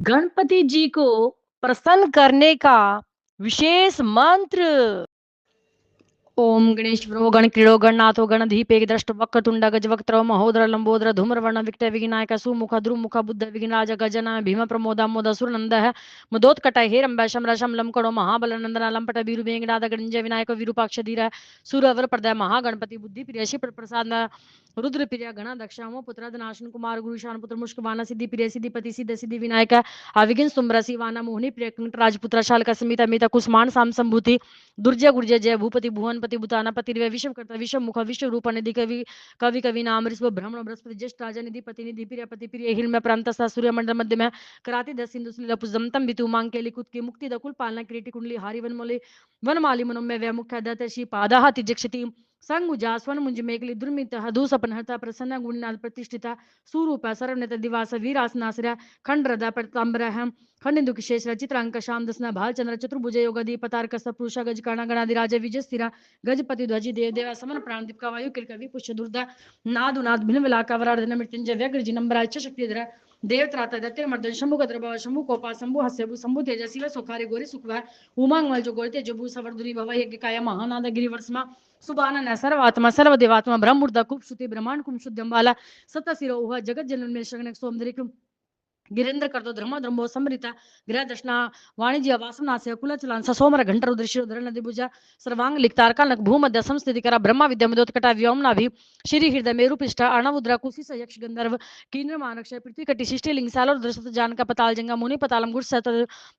गणपति जी को प्रसन्न करने का विशेष मंत्र। ओम गणेश्वरो गणक्रीडो गणनाथो गणधीपे दृष्ट वक्रतुंड गजवक्त्र महोदर लंबोदर धूम्रवर्ण विकट विघ्नायक सुमुख द्रुमुख बुद्ध विघ्नराज गजन भीम प्रमोद मोद सुरनंद मुदोत्कट हेरंब शम रशम लंकड़ो महाबल नंदन लंपट वीरु वेंकटाद गणंज विनायक विरूपाक्ष धीर सुरवर प्रदय महागणपति बुद्धि प्रिय शिव प्रसाद रुद्र प्रिय गण दक्षामो पुत्र नाशन कुमार गुरुशान पुत्र मुष्कवाना सिद्धि प्रिय सिद्धिपति सिद्ध सिद्धि विनायक अविघ्न सुम्रसी वाना मोहिनी प्रिय राजपुत्र शालक समित अमित कुसुमान साम संभूति दुर्जय गुर्जय जय भूपति भुवनपति भूतानापति विश्व कर्ता विश्व मुख विश्व रूप निधि कवि कवि कवि नाम ऋषभ ब्रह्मण बृहस्पति ज्येष्ठ राजा निधि पति निधि प्रिय पति प्रिय हिरण्य प्रांत सूर्य मंडल मध्य में कराती दस सिंधु सुलीला पुजमतम बितु मांग के लिकुत की मुक्ति दकुल पालना किरीटी कुंडली हारी वनमाली मनोमय व्य मुख्य दतर्षि पादाह तिजक्षति संग उजास्वन मुंज मेघली दुर्मित धूसपनहता प्रसन्न गुणनाथ प्रतिष्ठिता सुरूप सर्वनेत दिवास वीरासनासर खंडरद प्रतांबर खंडिंदु शेष चित्रांक श्याम दसना भालचंद्र चतुर्भुज योगदी पतारक सपुरुष गज कर्ण गणाधिराज विजय स्थिरा गजपति ध्वजी देव देवा समन प्राण दीप वायु किरकवि पुष्य दुर्दा नादु नाद भिन्न विलाका वरार्धन मृत्युंजय व्यग्र जी नंबर शक्तिधर देवत्राता दैत्य मर्दन शंभु गद्रभ शंभु कोपा शंभु हस्यभु शंभु तेज शिव सोखारे गोरी सुखवा उमांग मल जो गोरी तेजभु सवर्धुनी भव यज्ञ काय महानाद गिरिवर्षमा सुबानन सर्वात्मा सर्वदेवात्मा ब्रह्मूर्ध कुप श्रुति ब्रह्मांड कुम शुद्धम्बाला सत शिरो जगत जनन में शगन सोमदरिक गिरेंद्र करतो धर्म धर्मो समृता ग्रह दर्शना वाणिज्य वासनास्य कुलचलांस सोमर घंटर दृश्य धरण दिभुजा सर्वांग लिखतारका नक भूमध्य संस्थिति करा ब्रह्मा विद्या मदोत्कटा व्योमना भी श्री हृदय मेरु पृष्ठ अर्णवुद्रा कुशिस यक्ष गंधर्व कीन्र मानक्ष पृथ्वी कटि शिष्टि लिंग सालोर दृशत जान का पताल जंगा मुनि पतालम गुड़ सत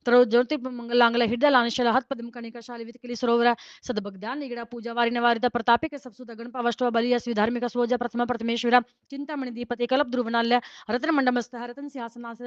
तरो ज्योति मंगलांगल हृदय लानशल हत पदम कनिका शाली वित किली सरोवर सदभगदान निगड़ा पूजा वारी नवारिता प्रतापिक सबसुत गणपावष्टव बलिया स्विधार्मिक स्वजा प्रथम प्रथमेश्वर चिंतामणि दीपते कल्प ध्रुवनाल्य रत्न मंडमस्त रतन सिंहासनास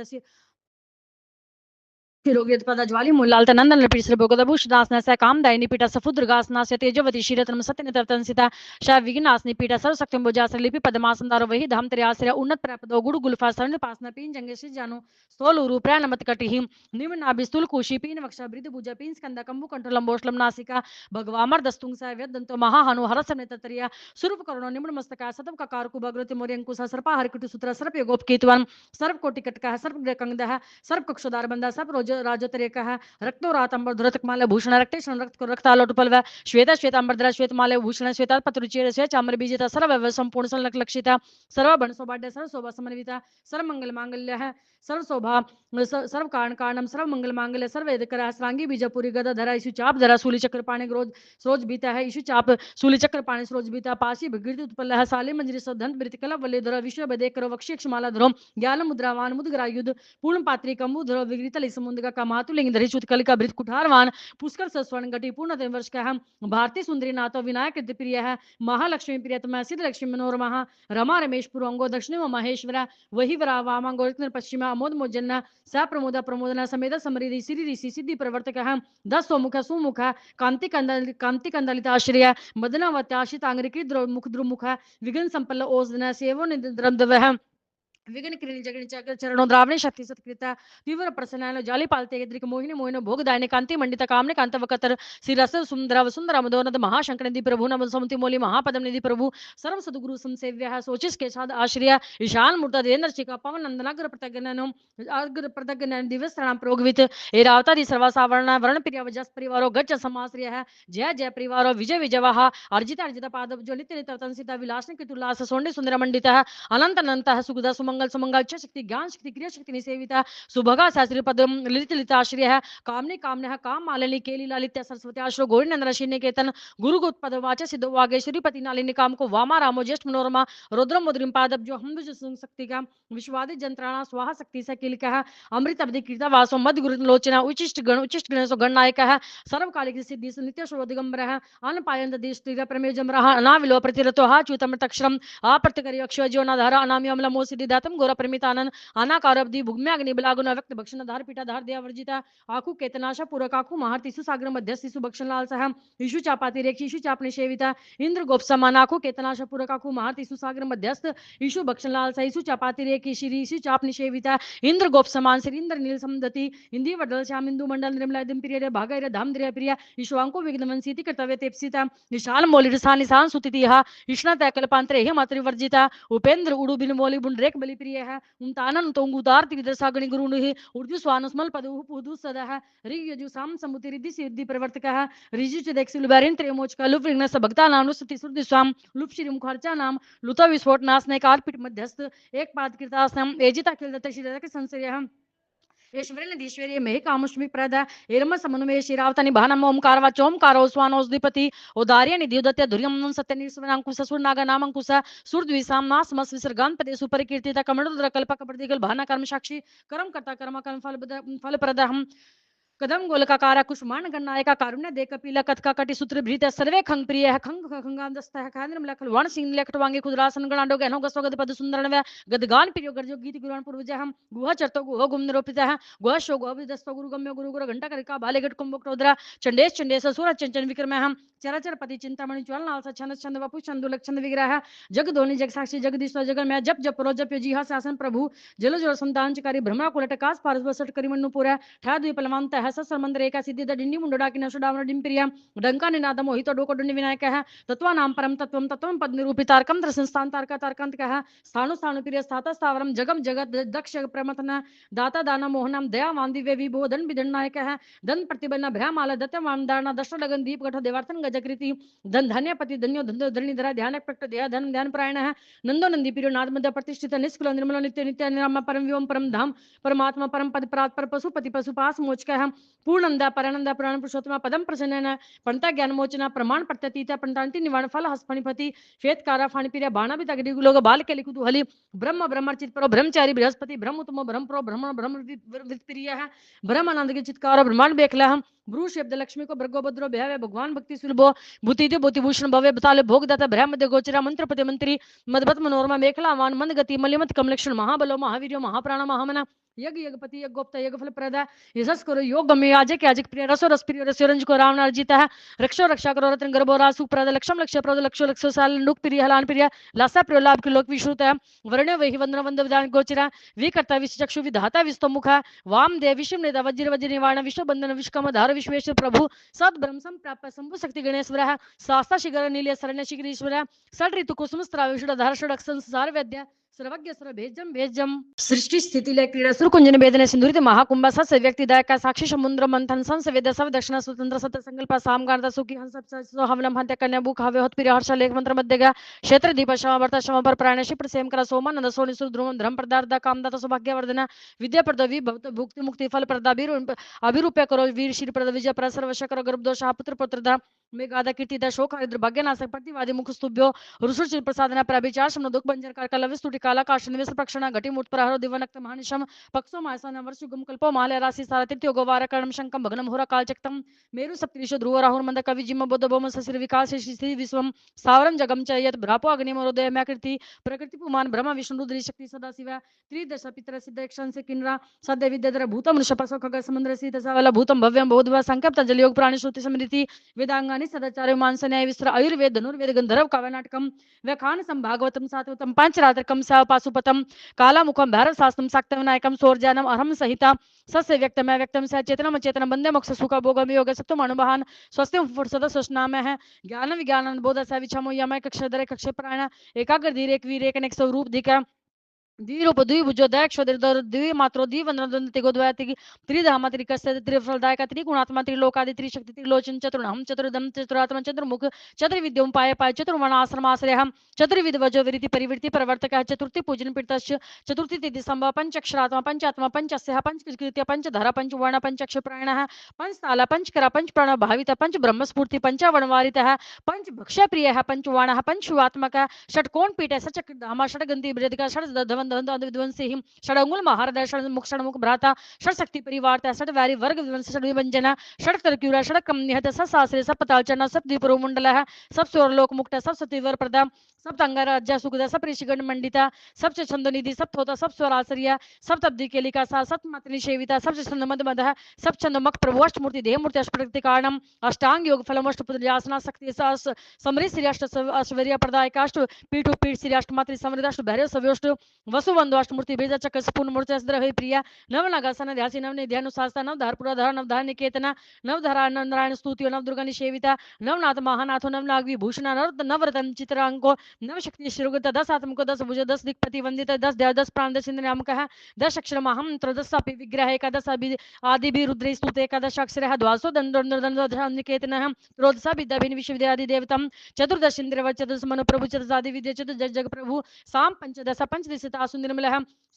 तिरोगित पद ज्वाली मूलाल नंदन लपीट श्री भोगदभूषणासनस्य कामदायिनी पीठ सफुद्रगासनास्य तेजवती शीरतम सत्यनितंसिता शा विघ्नासनी पीठ सर्वशक्तिम्बुजासर लिपि पदमासंदारो वही धाम त्रियाश्रय उन्नत प्रपदो गुरु गुल्फा सरन पासना पीन जंगे श्री जानो स्थूल उरु प्रयाणमत कटिहि निम्नाभिस्तुल कुशी पीन वक्षा बृद भुजा पीन स्कंद कंबु कंठलंबोष्लम नासिका भगवामर दस्तुंग सा व्यदंतो महाहनु हरसम नेतरिया स्वरूप करुणो निम्न मस्तका सतम ककार कुभग्रति मोर्यंकुश सर्पा हरकुटि सूत्र सर्प योगोप केतुवन सर्प कोटि कटका सर्प कंगदह सर्प कक्षोदार बंदा सर्प रोज राजोतरेक रक्तो रातंबर धुरतकमाल भूषण रक्तेषण रक्त रक्तालोटुपल्व श्वेत श्वेतांबरधर श्वेतमाल भूषण श्वेता पत्रुचेर स्वे चाम्र बीजिता सर्व संपूर्ण संलक्षिता सर्व बण सौभाग्य सर्व शोभा समन्विता सर्व मंगल मांगल्य सर्व शोभा सर्व कारण कारणम सर्व मंगल मांगल्य सर्व वेदकर श्रांगी बीजपुरी गदा धरा ईशु चाप धरा सूली चक्र पाणी रोज सरोज बीता है ईशु चाप सूली चक्र पाणी सरोज बीता पासी भगीरथ उत्पल है साले मंजरी सदंत बृत कला वल्ले धर विश्व बदे करो वक्षेक्ष माला धरो ज्ञान मुद्रावान मुद्गरा युद्ध पूर्ण पात्री कमु धरो विगृतल समुद्र का मातुलिंग धरी चुत कलिका बृत कुठारवान पुष्कर स्वर्ण गटी पूर्ण वर्ष का हम भारतीय सुंदरी नाथो विनायक प्रिय है महालक्ष्मी प्रियतम सिद्ध लक्ष्मी मनोरमा रमा रमेश पुरंगो दक्षिण महेश्वरा वही वरा वामांगो पश्चिमा अमोद मोजन्ना स प्रमोद प्रमोदना समेत समृद्धि श्री ऋषि सिद्धि प्रवर्तक हम दस सोमुख सुमुख कांति कंदलिताश्रय मदनावत्याशितांग्रिकी मुख द्रुमुख विघ्न संपल्ल ओसदन सेवो निद्रंदवह विघ्न किरण जगन चक्र चरणों द्रावणी शक्ति सत्कृता तीव्र प्रसन्न जाली पालते द्रिक मोहिनी मोहिनी भोगदायिनी कांति मंडित कामने कांत वकतर श्री रस सुंदर सुंदर मदोनद महाशंकर निधि प्रभु नम समुति मोली महापदम निधि प्रभु सर्व सदगुरु संसेव्य सोचिस के साध आश्रय ईशान मूर्ता देवेंद्र शिखा पवन नंदनाग्र प्रतज्ञनम अग्र प्रतज्ञ दिवस प्रणाम प्रोगवित एरावतादि सर्वासावरण वर्ण प्रिय वजस परिवारो गच्छ समाश्रय है जय जय परिवारो विजय विजय अर्जित अर्जित पाद जो नित्य नित्य तंसिता विलास कितुल्लास सोंडे सुंदर मंडित अनंत अनंत सुगदा सुमंगल सुमंगल शक्ति ज्ञान शक्ति क्रिया शक्ति निसेविता सुभगा शास्त्री पद ललित लिताश्रय है कामने कामने है काम मालिनी केली ललित सरस्वती आश्रो गौरी नंदन श्री केतन गुरु गुत्पद वाच सिद्ध वागेश्वरी पति नालिनी काम को वामा रामो ज्येष्ठ मनोरमा रुद्र मुद्रिम पादब जो हम शक्ति का विश्वादि जंत्राणा स्वाहा शक्ति से किल है अमृत अवधि कीर्ता वासो मध्य गुरु लोचना उचिष्ट गण सो गणनायक है सर्वकालिक सिद्धि नित्य शोध दिगंबर है अन पायंत देश तीर प्रमेजम रहा अनाविलो प्रतिरतो हा च्युतम तक्षरम अप्रत्यकरि अक्षय जीवनाधार अनामी अमला मो सिद्धि दातम गौर प्रमितानन अनाकारब्धि भुग्म्याग्नि बलागुण व्यक्त भक्षण धार पीठा धार देव वर्जिता आखु केतनाशा पूरक आखु महार तिसु सागर मध्य शिशु भक्षण लाल सह ईशु चापाति रेख ईशु चापने सेविता इंद्र गोप समान आखु केतनाशा पूरक आखु महार तिसु सागर मध्यस्थ ईशु भक्षण लाल सह ईशु चापाति रेख श्री ईशु चापने सेविता इंद्र गोप समान श्री इंद्र नील समदति इंदी वडल श्याम इंदु मंडल निर्मला दिम प्रिय भागैर धाम द्रिय प्रिय ईशु अंको विघ्नवन सीति कर्तव्य तेप्सिता विशाल मौलि रसानि सान सुतिहा ईष्णा तैकल्पांतरे हे मातृ वर्जिता उपेंद्र उडु बिन मौलि बुंड्रेक बलि लिपि प्रिय है उन्तानन तोंगुदार त्रिदशा गणि गुरुनु ही उर्दू स्वानुस्मल पदु पुदु सदा है ऋग यजु साम समुति रिद्धि सिद्धि प्रवर्तक है ऋजु च देख सिलुबैरिन त्रिमोच का लुप रिग्न भक्ता नाम लुसति सुरदि स्वाम लुप श्री मुखर्चा नाम लुता विस्फोट नासने कारपिट मध्यस्थ एक पाद कृतासनम एजिता खिलदत श्रीदक संसर्य ऐश्वर्य मे कामुष्मि प्रद एरम समनुमे शिरावतनि भानम ओमकार वाचोमकारो स्वानोस्धिपति उदार्य निधि उदत्य धुर्यम सत्य निर्सवनांकुश सुरनाग नामंकुश सुरद्विसाम नासमस विसर्गान पदे सुपरिकीर्तिता कमंडल कल्पक प्रदिगल भाना कर्म साक्षी कर्म कर्ता कर्म कर्म फल प्रदहम कदम गोलकाकार कुष्मांड गणनायक कारुण्य दे कपिला कथका कटि सूत्र भृत सर्वे खंग प्रिय है खंग खंगांदस्त है खांद्र मलखल वण सिंह लेखट वांगे खुदरासन गणाडो गहनो गसो गद पद सुंदरन व गदगान प्रियो गरजो गीत गुरान पूर्वज हम गुह चरतो गुह गुम निरोपित है गुह शो गुह विदस्तो गुरु गम्य गुरु गुरु घंटा करिका बाले गट कुंभक रोद्रा चंडेश चंडेश सूरज चंचन विक्रम हम चराचर पति चिंतामणि ज्वल नालसा छंद छंद वपु छंदु लक्षण विग्रह जग धोनी जग साक्षी जगदीश जगन में जप जप रो जप जी हा शासन प्रभु जल जल संतानचकारी भ्रमरा कुलटकास पारस बसट करिमन्नु पूरा ठा द्वीप पलवंत है ससमंदर एका सिद्धि डिंडी मुंडोडा की नशुडावन डिंपिरिया डंका निनाद मोहित डोको डुंडी विनायक है तत्वा नाम परम तत्वम तत्वम पद निरूपितार्कम द्र संस्थान तारका तारकांत कह स्थाणु स्थाणु प्रिय स्थाता स्थावरम जगम जगत दक्ष प्रमथन दाता दाना मोहनम दया वांदी वे विभो धन विधन नायक है धन प्रतिबन्ना भ्रमाल दत्त वामदाना दश लगन दीप गठ देवार्तन गजकृति धन धन्यपति धन्यो धन्यो धरणीधरा ध्यान प्रकट दया धन ध्यान प्रायण है नंदो नंदी प्रियो नाद मध्य प्रतिष्ठित निष्कुल निर्मल नित्य नित्य निराम परम व्योम परम धाम परमात्मा परम पद प्रात पर पशुपति पशुपास मोच कह पूर्णंदा परानंदा पुराण पुरुषोत्तमा पदम प्रसन्न पंता ज्ञान मोचना प्रमाण प्रत्यतीता पंटांति निवारण फल हस्फणिपति श्वेत कारा फाणिपिरिया बाणा भी तगड़ी लोग बाल के लिखु हली ब्रह्म ब्रह्मचित पर ब्रह्मचारी बृहस्पति ब्रह्म तुम ब्रह्म प्रो ब्रह्म ब्रह्म विप्रिय है ब्रह्म आनंद के चित्कार ब्रह्मांड बेखला हम ब्रू शब्द लक्ष्मी को भृगो भद्रो भय भगवान भक्ति सुलभो भूति भूतिभूषण भव्य बताले भोग दाता ब्रह्म मध्य गोचरा मंत्र पति मंत्री मदभत मनोरमा मेखला वान मंद गति मलिमत कमलक्षण महाबलो महावीर महाप्राण महामना यज्ञ यज्ञपति यज्ञ गोप्ता यज्ञ फल प्रदा यशस करो योग गम्य याजक याजक प्रिय रसो रस प्रिय रसोरंज को राम जीता है रक्षो रक्षा करो रत्न गर्भो रासु प्रद लक्षम लक्ष्य प्रद लक्षो लक्षो साल नुक प्रिय हलान प्रिय लासा प्रिय लाभ के लोक विश्रुत है वर्ण्य वही वंदन वंद विधान गोचरा विकर्ता विश्व चक्षु विधाता विस्तो मुख वाम देव विष्णु नेता वज्र वज्र निवारण विश्व बंधन विश्वकम धार विश्वेश्वर प्रभु सद ब्रह्म सम प्राप्त शंभु शक्ति गणेश्वर शास्ता शिखर नील शरण्य शिखर ईश्वर षड ऋतु कुसुम स्त्राविषुड धार षड संसार वेद्य सर्वज्ञ सर्वभेजम भेजम सृष्टि स्थिति लय क्रीड़ा सुर कुंजन वेदन सिंधुरित महाकुंभ सस व्यक्ति दायक साक्षी समुद्र मंथन संस वेद सब दक्षिण स्वतंत्र सत्य संकल्प सामगार सुखी हंस सब हवनम हंत्य कन्या बुक हवे होत प्रिय हर्ष लेख मंत्र मध्य क्षेत्र दीप शम वर्त शम पर प्राण शिप्र सेम कर सोमन सोनि सुर ध्रुव धर्म प्रदार्थ कामदाता सौभाग्य वर्धन विद्या प्रदवी भुक्ति मुक्ति फल प्रदा अभिरूप्य करो वीर श्री प्रद विजय प्रसर्व शकर गर्भदोष पुत्र पुत्रदा मेघादा कीर्तिदा शोक भाग्यनाशक प्रतिवादी मुख स्तुभ्यो रुसुर प्रसादना प्रभिचार शम दुख बंजर कर स्तुति काला काशन विस प्रक्षण घटी मूर्त प्रहरो दिवनक्त महानिशम पक्षो मायसन वर्षुगम कल्पो माले राशि सारतित्यो गोवार कर्म शंकम भग्नम होरा कालचक्तम मेरु सप्तऋषो ध्रुव राहुर मंद कवि जिम बुद्ध बोम ससिर विकास श्री विश्वम सावरम जगम च यत भ्रापो अग्निमरोदय मैकृति प्रकृति पुमान ब्रह्म विष्णु रुद्र शक्ति सदा शिव त्रिदश पितर सिद्ध क्षण से किन्रा सद्य विद्याधर भूतम ऋषपसो खग समुद्र सीत सवल भूतम भव्यम बोधवा संकल्प जल योग प्राणी श्रुति स्मृति वेदांगानि सदाचार्य मानस न्याय विस्तर आयुर्वेद धनुर्वेद गंधर्व काव्यनाटकम व्याख्यान संभागवतम सातवतम पांचरात्रकम पाशुपतम कालामुखम भैरव शास्त्रम सक्तम नायकम सौर्जानम अहम सहिता सस्य व्यक्तम व्यक्तम स चेतनम चेतनम बंदे मोक्ष सुख भोगम योग सत्वम अनुबहान स्वस्तिम फुर्सत सुष्नाम है ज्ञान विज्ञान बोध स विचमो यमय कक्षधर कक्ष प्राण एकाग्र धीर एक वीर एक अनेक स्वरूप दिका द्विरूप द्विभुजो दयक्षोदर द्विमात्रो द्विवंदन तिगोद्वयति त्रिधाम त्रिकस्य त्रिफलदायक त्रिगुणात्मा त्रिलोकादि त्रिशक्ति त्रिलोचन चतुर्णम चतुर्दम चतुरात्मा चतुर्मुख चतुर्विद्यों पाय पाय चतुर्वणाश्रमाश्रय चतुर्विध वजो विरिति परिवृत्ति प्रवर्तक चतुर्थी पूजन पीड़ितश्च चतुर्थी तिथि संभव पंचक्षरात्मा पंचात्मा पंचस्य पंचकृत्य पंचधर पंचवर्ण पंचक्षप्रायण पंचताल पंचकरा पंचप्राण भावित पंच ब्रह्मस्फूर्ति पंचावणवारित पंच भक्ष्य प्रिय पंचवाण पंचुआत्मक षटकोण पीठ सचक्रामा षडगंती बृहदिका षड विध्वंसी षडंगुल महारद षडमुख षडमुख भ्राता षडशक्ति परिवार षड वैरी वर्ग विध्वंस षड विभंजन षड तरक्यूरा षड क्रम निहत ससाश्रय सब पतालचना सब द्विपुरो मंडल है सब स्वर्लोक मुक्त सब सतीवर प्रदा सब तंगाराज्य सुखदा सब ऋषिगण मंडिता सब छंदोनिधि सब थोता सब स्वराश्रय सब तब्दी के लिका सा सब मातृ सेविता सब छंद मद मद सब छंद मक प्रभु अष्टमूर्ति देह मूर्ति अष्टप्रकृति कारणम अष्टांग योग फलम अष्टपुत्रयासना शक्ति समृद्ध श्री अष्ट ऐश्वर्य प्रदायक अष्ट पीठु पीठ श्री अष्ट मातृ समृद्ध अष्ट भैरव सव्योष्ट वसुबंधु अष्टमूर्ति भेजा चक्र पूर्ण मूर्ति असद्र प्रिया नवनागासन ध्यासी नवनिध्यानुशास्ता नवधार धर नवधार निकेतना नवधरा नारायण स्तुति नव दुर्गा निषेविता नवनाथ महानाथो नवनाग विभूषण नवरतन चित्रांको नवशक्ति श्रीगुत 10 आत्मको 10 भुज 10 दिक्पति वंदित 10 देव 10 प्राण 10 इंद्र नामक 10 अक्षर महम त्रदश विग्रह एकादश आदि भी रुद्र स्तुत एकादश अक्षर द्वासो निकेतन त्रोदश विद्या विश्वविद्यादि देवतम चतुर्दश इंद्र चतुर्दश मनु प्रभु चतुर्दश आदि विद्या चतुर्दश जग प्रभु साम पंचदश पंचदशिता सुनिर्मल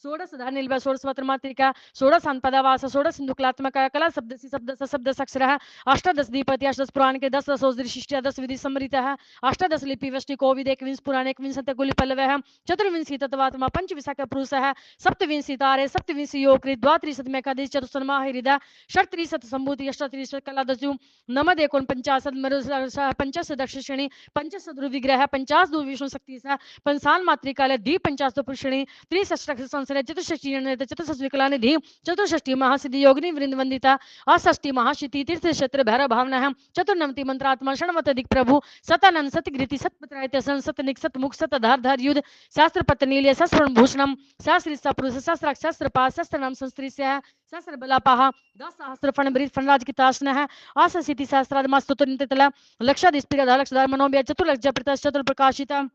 षोडश धनिल्व षोडश मात्रिका षोडश पदावास षोडश सिंधुकलात्मक कला शब्दसी शब्दस अक्षर अष्टादश दीपति अष्टदश पुराण के 10 दशोदृशिष्ट 10 विधि समृत अष्टादश लिपि वष्टि कोविद 21 पुराण 21 गुलि पल्लव चतुर्विंशी तत्वात्मा पंचविशाख पुरुष सप्तविंशी तारे सप्तविंशी योग द्वात्रिशत मेकादश चतुस्सन्मा हृदय षट्त्रिशत संभूति अष्टत्रिशत कलादशु नमद एकोन पंचाशत पंचाश दक्षिणी पंचशत विग्रह 50 दो विष्णु शक्ति पंचान मातृकाल दीप 50 पुरुषणी त्रिष्ठ संसद चतुष्ठी चतुष्ठ विकलानिधि चतुष्ठी महासिद्धि योगिनी वृंद वंदिता अष्टी महाशिति तीर्थ क्षेत्र भैरव भावना चतुर्नवति मंत्रात्मा षणवत दिक प्रभु सतानंद सतगृति सतपत्रायत सत निक सत मुख सत धार धार युद्ध शास्त्र पत्नील शस्त्र भूषणम शास्त्र पुरुष शस्त्र शस्त्र पास शस्त्र नाम संस्त्री सहस्र बलापाह 10 सहस्र फणबृत फणराज की तासन है आसिति सहस्रादमा स्तुतला लक्षाधिस्पिर लक्षधार मनोव्य चतुर्लक्ष प्रकाश चतुर प्रकाशिता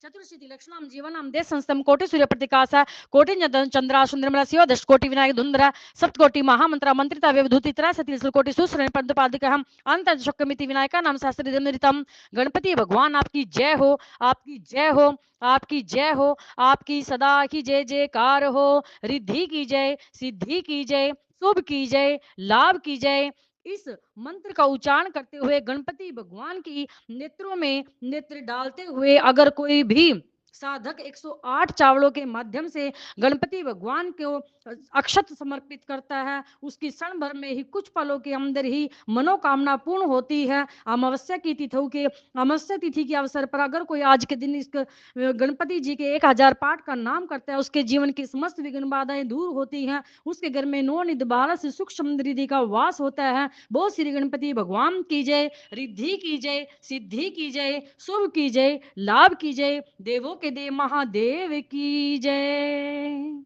चतुर्शीति लक्षणाम जीवनम देश संस्तम कोटि सूर्य प्रकाश कोटि चंद्रा सुंदरमला शिव दश कोटि विनायक धुंधरा सप्तकोटि महामंत्र मंत्रिता विभूति त्रैसति कोटि सुश्रय पद्मपादिक हम अंत शक्मिति विनायका नाम शास्त्री दमृतम गणपति भगवान आपकी जय हो आपकी जय हो आपकी जय हो आपकी सदा की जय जयकार हो रिद्धि की जय सिद्धि की जय शुभ की जय लाभ की जय। इस मंत्र का उच्चारण करते हुए गणपति भगवान की नेत्रों में नेत्र डालते हुए अगर कोई भी साधक 108 चावलों के माध्यम से गणपति भगवान को अक्षत समर्पित करता है उसकी क्षण भर में ही कुछ पलों के अंदर ही मनोकामना पूर्ण होती है। अमावस्या की तिथियों के अमावस्या तिथि के अवसर पर अगर कोई आज के दिन इस गणपति जी के 1000 पाठ का नाम करता है उसके जीवन की समस्त विघ्न बाधाएं दूर होती हैं उसके घर में नवनिध बारह से सुख समृद्धि का वास होता है। बहुत श्री गणपति भगवान की जय रिद्धि की जय सिद्धि की जय शुभ की जय लाभ की जय देवों के देव महादेव की जय।